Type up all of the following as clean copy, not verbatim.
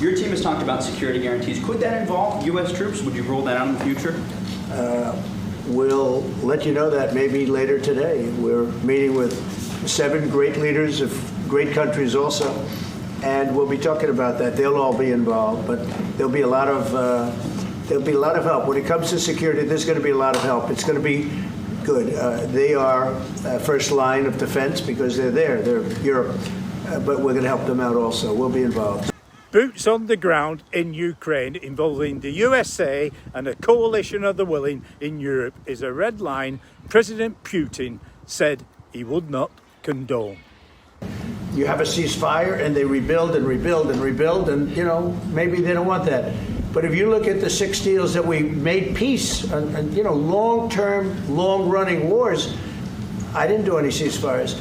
Your team has talked about security guarantees. Could that involve U.S. troops? Would you roll that out in the future? We'll let you know that maybe later today. We're meeting with 7 great leaders of great countries also, and we'll be talking about that. They'll all be involved, but there'll be a lot of help. When it comes to security, there's going to be a lot of help. It's going to be good. They are first line of defense because they're there. They're Europe, but we're going to help them out also. We'll be involved. Boots on the ground in Ukraine involving the USA and a coalition of the willing in Europe is a red line President Putin said he would not condone. You have a ceasefire and they rebuild and rebuild and rebuild, and maybe they don't want that. But if you look at the 6 deals that we made peace and long-term, long-running wars, I didn't do any ceasefires.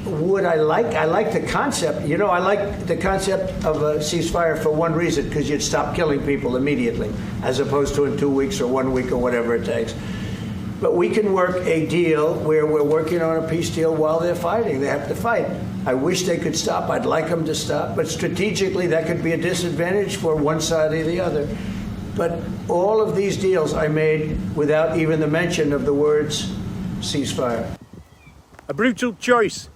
Would I like the concept. I like the concept of a ceasefire for one reason, because you'd stop killing people immediately, as opposed to in 2 weeks or 1 week or whatever it takes. But we can work a deal where we're working on a peace deal while they're fighting. They have to fight. I wish they could stop. I'd like them to stop. But strategically, that could be a disadvantage for one side or the other. But all of these deals I made without even the mention of the words ceasefire. A brutal choice,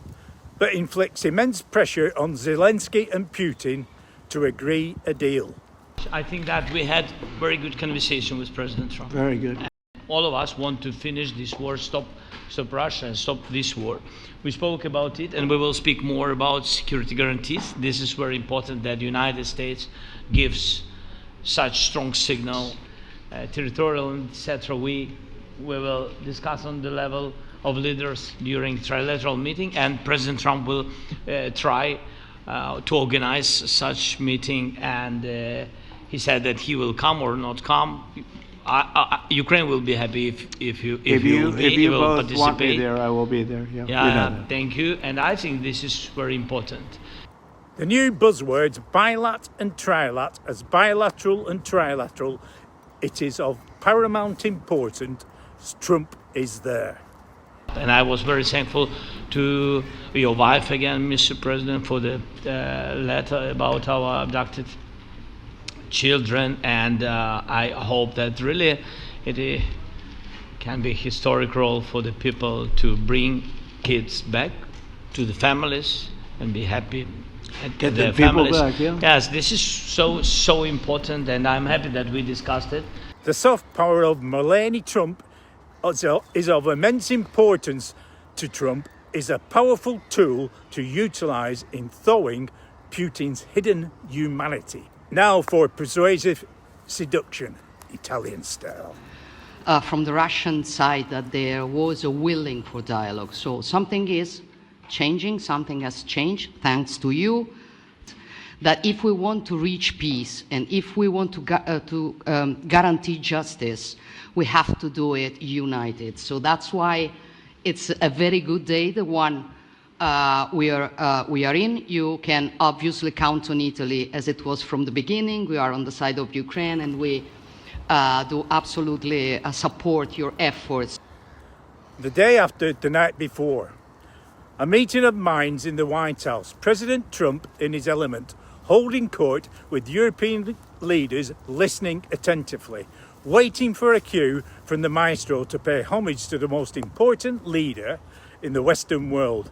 but inflicts immense pressure on Zelensky and Putin to agree a deal. I think that we had very good conversation with President Trump. Very good. All of us want to finish this war, stop Russia and stop this war. We spoke about it, and we will speak more about security guarantees. This is very important that the United States gives such strong signal, territorial, etc. We will discuss on the level of leaders during trilateral meeting, and President Trump will try to organize such meeting, and he said that he will come or not come. Ukraine will be happy if you will both want me there, I will be there. Yeah, thank you. And I think this is very important. The new buzzwords BILAT and TRiLAT as bilateral and trilateral, it is of paramount importance Trump is there. And I was very thankful to your wife again, Mr. President, for the letter about our abducted children, and I hope that really it can be a historic role for the people to bring kids back to the families and be happy at Get their the people families. back, yeah. Yes, this is so important, and I'm happy that we discussed it. The soft power of Melania Trump is of immense importance to Trump, is a powerful tool to utilize in thawing Putin's hidden humanity. Now for persuasive seduction, Italian style. From the Russian side, that there was a willing for dialogue. So something is changing, something has changed, thanks to you. That if we want to reach peace and if we want to guarantee justice, we have to do it united. So that's why it's a very good day, the one we are in. You can obviously count on Italy as it was from the beginning. We are on the side of Ukraine, and we do absolutely support your efforts. The day after, the night before, a meeting of minds in the Whitehouse. President Trump in his element, holding court with European leaders, listening attentively, waiting for a cue from the maestro to pay homage to the most important leader in the Western world.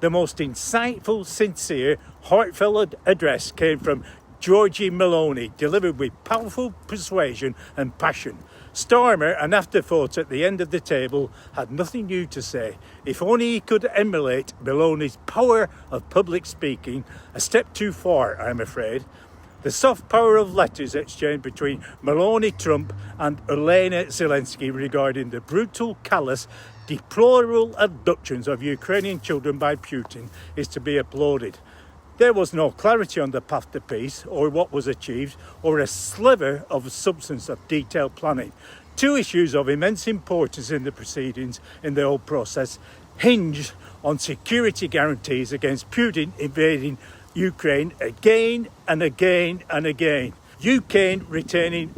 The most insightful, sincere, heartfelt address came from Giorgia Meloni, delivered with powerful persuasion and passion. Starmer, an afterthought at the end of the table, had nothing new to say. If only he could emulate Meloni's power of public speaking, a step too far, I'm afraid. The soft power of letters exchanged between Melania Trump and Elena Zelensky regarding the brutal, callous, deplorable abductions of Ukrainian children by Putin is to be applauded. There was no clarity on the path to peace or what was achieved, or a sliver of substance of detailed planning. Two issues of immense importance in the proceedings in the whole process hinged on security guarantees against Putin invading Ukraine again and again and again. Ukraine retaining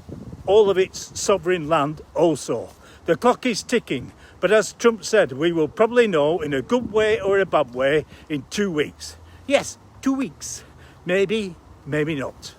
all of its sovereign land also. The clock is ticking, but as Trump said, we will probably know in a good way or a bad way in 2 weeks. Yes, 2 weeks. Maybe, maybe not.